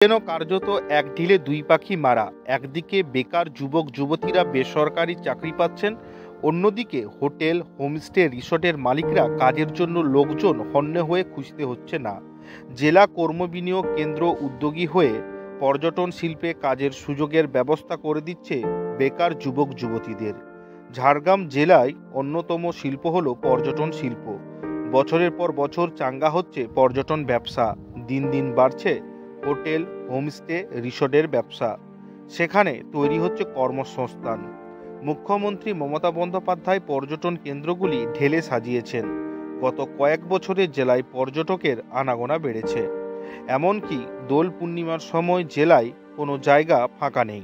যেন কার্যত এক ঢিলে দুই পাখি মারা। একদিকে বেকার যুবক যুবতীরা বেসরকারি চাকরি পাচ্ছেন, অন্যদিকে হোটেল, হোমস্টে, রিসর্টের মালিকরা কাজের জন্য লোকজন হন্যে হয়ে খুঁজতে হচ্ছে না। জেলা কর্মবিনিয়োগ কেন্দ্র উদ্যোগী হয়ে পর্যটন শিল্পে কাজের সুযোগের ব্যবস্থা করে দিচ্ছে বেকার যুবক যুবতীদের। ঝাড়গ্রাম জেলায় অন্যতম শিল্প হলো পর্যটন শিল্প। বছরের পর বছর চাঙ্গা হচ্ছে পর্যটন ব্যবসা। দিন দিন বাড়ছে হোটেল, হোমস্টে, রিসর্টের ব্যবসা। সেখানে তৈরি হচ্ছে কর্মসংস্থান। মুখ্যমন্ত্রী মমতা বন্দ্যোপাধ্যায় পর্যটন কেন্দ্রগুলি ঢেলে সাজিয়েছেন। গত কয়েক বছরে জেলায় পর্যটকের আনাগোনা বেড়েছে। এমনকি দোল পূর্ণিমার সময় জেলায় কোনো জায়গা ফাঁকা নেই।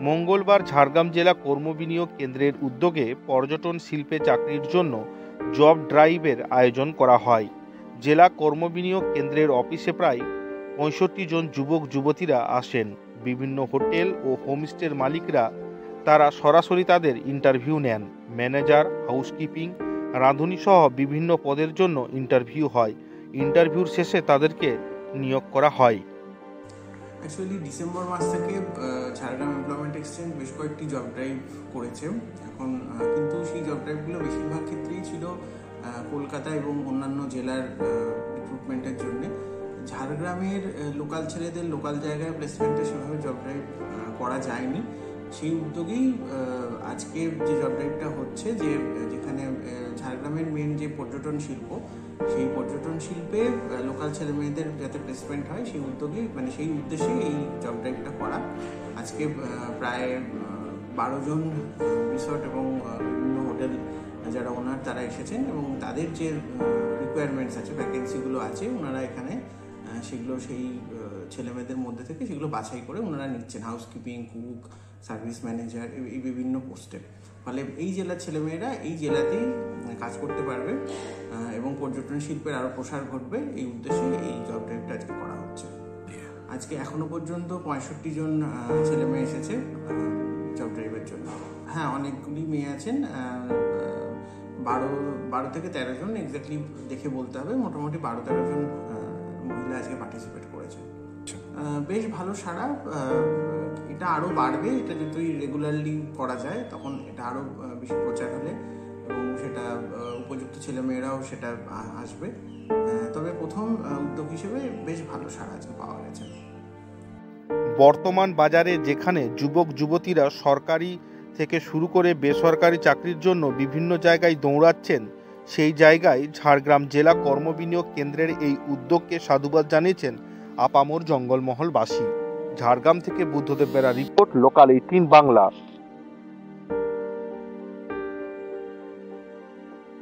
মঙ্গলবার ঝাড়গ্রাম জেলা কর্মবিনিয়োগ কেন্দ্রের উদ্যোগে পর্যটন শিল্পে চাকরির জন্য জব ড্রাইভের আয়োজন করা হয়। জেলা কর্মবিনিয়োগ কেন্দ্রের অফিসে প্রায় 65 জন যুবক যুবতীরা আসেন। বিভিন্ন হোটেল ও হোমস্টের মালিকরা তারা সরাসরি তাদের ইন্টারভিউ নেন। ম্যানেজার, হাউসকিপিং, রাঁধুনি সহ বিভিন্ন পদের জন্য ইন্টারভিউ হয়। ইন্টারভিউর শেষে তাদেরকে নিয়োগ করা হয়। অ্যাকচুয়ালি ডিসেম্বর মাস থেকে ঝাড়গ্রাম এমপ্লয়মেন্ট এক্সচেঞ্জ বেশ কয়েকটি জব ড্রাইভ করেছে। এখন কিন্তু সেই জব ড্রাইভগুলো বেশিরভাগ ক্ষেত্রেই ছিল কলকাতা এবং অন্যান্য জেলার রিক্রুটমেন্টের জন্য। ঝাড়গ্রামের লোকাল ছেলেদের লোকাল জায়গায় প্লেসমেন্টে সেভাবে জব ড্রাইভ করা যায়নি। সেই উদ্যোগেই আজকে যে জব ড্রাইভটা হচ্ছে, যেখানে ঝাড়গ্রামের মেন যে পর্যটন শিল্প, সেই পর্যটন শিল্পে লোকাল ছেলে মেয়েদের যাতে প্লেসমেন্ট হয় সেই উদ্যোগেই সেই উদ্দেশ্যে এই জব ড্রাইভটা করা। আজকে প্রায় 12 জন রিসর্ট এবং বিভিন্ন হোটেল যারা ওনার তারা এসেছেন এবং তাদের যে রিকোয়ারমেন্টস আছে, ভ্যাকেন্সিগুলো আছে, ওনারা এখানে সেগুলো সেই ছেলেমেয়েদের মধ্যে থেকে সেগুলো বাছাই করে ওনারা নিচ্ছেন। হাউসকিপিং, কুক, সার্ভিস ম্যানেজার, এই বিভিন্ন পোস্টে। ফলে এই জেলার ছেলেমেয়েরা এই জেলাতেই কাজ করতে পারবে এবং পর্যটন শিল্পের আরও প্রসার ঘটবে, এই উদ্দেশ্যে এই জব ড্রাইভটা আজকে করা হচ্ছে। আজকে এখনো পর্যন্ত 65 জন ছেলেমেয়ে এসেছে জব ড্রাইভের জন্য। হ্যাঁ, অনেকগুলি মেয়ে আছেন, 12 থেকে 13 জন, এক্স্যাক্টলি দেখে বলতে হবে। মোটামুটি 12-13 জন মহিলা আজকে পার্টিসিপেট করেছে। বেশ ভালো সাড়া। এটা আরও বাড়বে। এটা যতই রেগুলারলি করা যায় তখন এটা আরও বেশি প্রচার হলে এবং সেটা উপযুক্ত ছেলেমেয়েরাও সেটা আসবে। তবে প্রথম উদ্যোগ হিসেবে বেশ ভালো সাড়া আজকে পাওয়া গেছে। বর্তমান বাজারে যেখানে যুবক যুবতীরা সরকারি থেকে শুরু করে বেসরকারি চাকরির জন্য বিভিন্ন জায়গায় দৌড়াচ্ছেন, সেই জায়গায় ঝাড়গ্রাম জেলা কর্মবিনিয়োগ কেন্দ্রের এই উদ্যোগকে সাধুবাদ জানিয়েছেন আপামর জঙ্গলমহলবাসী। ঝাড়গ্রাম থেকে বুদ্ধদেব বেরা রিপোর্ট, লোকাল 18 বাংলা।